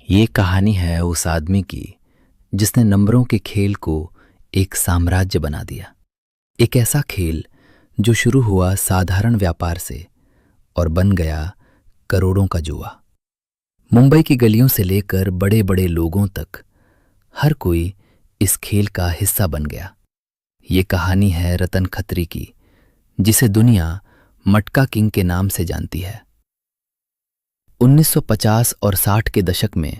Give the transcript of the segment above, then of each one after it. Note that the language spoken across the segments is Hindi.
ये कहानी है उस आदमी की जिसने नंबरों के खेल को एक साम्राज्य बना दिया। एक ऐसा खेल जो शुरू हुआ साधारण व्यापार से और बन गया करोड़ों का जुआ। मुंबई की गलियों से लेकर बड़े बड़े लोगों तक हर कोई इस खेल का हिस्सा बन गया। ये कहानी है रतन खत्री की, जिसे दुनिया मटका किंग के नाम से जानती है। 1950 और 60 के दशक में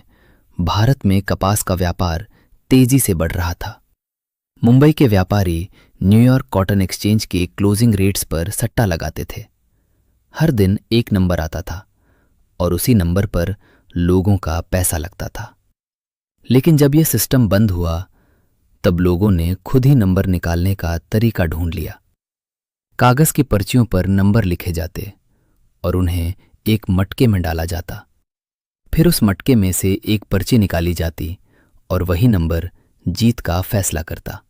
भारत में कपास का व्यापार तेजी से बढ़ रहा था। मुंबई के व्यापारी न्यूयॉर्क कॉटन एक्सचेंज के क्लोजिंग रेट्स पर सट्टा लगाते थे। हर दिन एक नंबर आता था और उसी नंबर पर लोगों का पैसा लगता था। लेकिन जब यह सिस्टम बंद हुआ, तब लोगों ने खुद ही नंबर निकालने का तरीका ढूंढ लिया। कागज की पर्चियों पर नंबर लिखे जाते और उन्हें एक मटके में डाला जाता। फिर उस मटके में से एक पर्ची निकाली जाती और वही नंबर जीत का फैसला करता।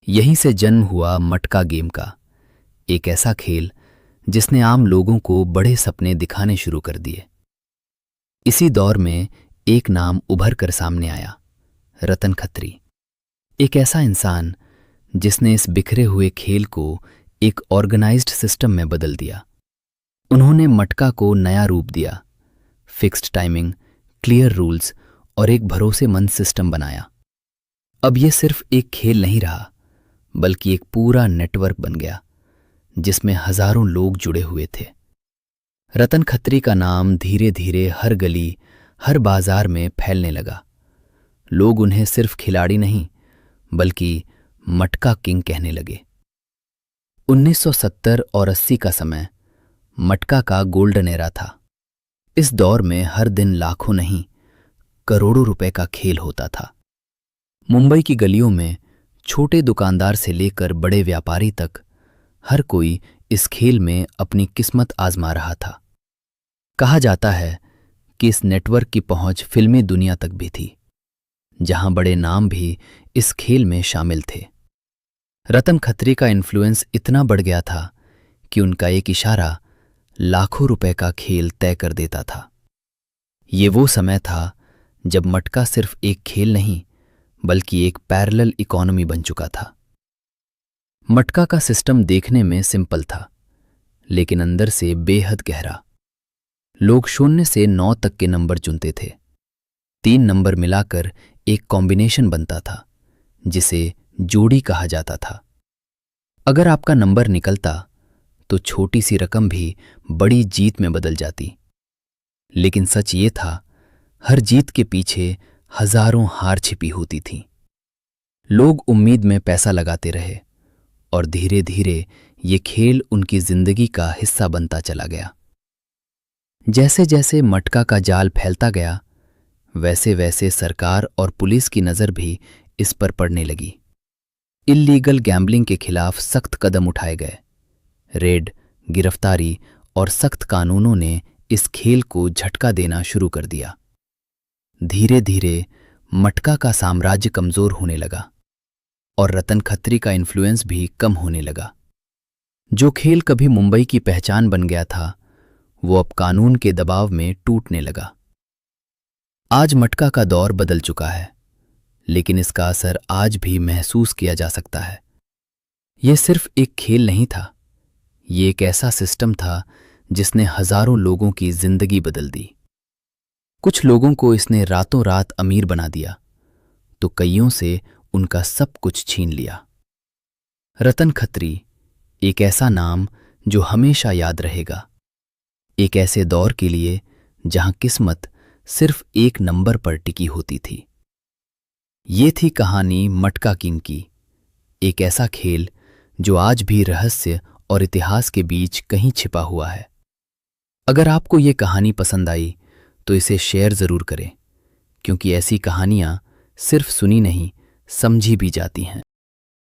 यहीं से जन्म हुआ मटका गेम का, एक ऐसा खेल जिसने आम लोगों को बड़े सपने दिखाने शुरू कर दिए। इसी दौर में एक नाम उभर कर सामने आया, रतन खत्री। एक ऐसा इंसान जिसने इस बिखरे हुए खेल को एक ऑर्गेनाइज्ड सिस्टम में बदल दिया। उन्होंने मटका को नया रूप दिया, फिक्स्ड टाइमिंग, क्लियर रूल्स और एक भरोसेमंद सिस्टम बनाया। अब यह सिर्फ एक खेल नहीं रहा, बल्कि एक पूरा नेटवर्क बन गया जिसमें हजारों लोग जुड़े हुए थे। रतन खत्री का नाम धीरे धीरे हर गली, हर बाजार में फैलने लगा। लोग उन्हें सिर्फ खिलाड़ी नहीं, बल्कि मटका किंग कहने लगे। 1970 और 80 का समय मटका का गोल्डन एरा था। इस दौर में हर दिन लाखों नहीं, करोड़ों रुपए का खेल होता था। मुंबई की गलियों में छोटे दुकानदार से लेकर बड़े व्यापारी तक हर कोई इस खेल में अपनी किस्मत आजमा रहा था। कहा जाता है कि इस नेटवर्क की पहुंच फिल्मी दुनिया तक भी थी, जहां बड़े नाम भी इस खेल में शामिल थे। रतन खत्री का इन्फ्लुएंस इतना बढ़ गया था कि उनका एक इशारा लाखों रुपए का खेल तय कर देता था। ये वो समय था जब मटका सिर्फ एक खेल नहीं, बल्कि एक पैरेलल इकोनॉमी बन चुका था। मटका का सिस्टम देखने में सिंपल था, लेकिन अंदर से बेहद गहरा। लोग 0 से 9 तक के नंबर चुनते थे। 3 नंबर मिलाकर एक कॉम्बिनेशन बनता था, जिसे जोड़ी कहा जाता था। अगर आपका नंबर निकलता तो छोटी सी रकम भी बड़ी जीत में बदल जाती। लेकिन सच ये था, हर जीत के पीछे हजारों हार छिपी होती थीं। लोग उम्मीद में पैसा लगाते रहे और धीरे धीरे ये खेल उनकी जिंदगी का हिस्सा बनता चला गया। जैसे जैसे मटका का जाल फैलता गया, वैसे वैसे सरकार और पुलिस की नजर भी इस पर पड़ने लगी। इल्लीगल गैम्बलिंग के खिलाफ सख्त कदम उठाए गए। रेड, गिरफ्तारी और सख्त कानूनों ने इस खेल को झटका देना शुरू कर दिया। धीरे धीरे मटका का साम्राज्य कमजोर होने लगा और रतन खत्री का इन्फ्लुएंस भी कम होने लगा। जो खेल कभी मुंबई की पहचान बन गया था, वो अब कानून के दबाव में टूटने लगा। आज मटका का दौर बदल चुका है, लेकिन इसका असर आज भी महसूस किया जा सकता है। यह सिर्फ एक खेल नहीं था, ये एक ऐसा सिस्टम था जिसने हजारों लोगों की जिंदगी बदल दी। कुछ लोगों को इसने रातों रात अमीर बना दिया, तो कईयों से उनका सब कुछ छीन लिया। रतन खत्री एक ऐसा नाम जो हमेशा याद रहेगा, एक ऐसे दौर के लिए जहां किस्मत सिर्फ एक नंबर पर टिकी होती थी। ये थी कहानी मटका किंग की, एक ऐसा खेल जो आज भी रहस्य और इतिहास के बीच कहीं छिपा हुआ है। अगर आपको ये कहानी पसंद आई तो इसे शेयर जरूर करें, क्योंकि ऐसी कहानियां सिर्फ सुनी नहीं, समझी भी जाती हैं।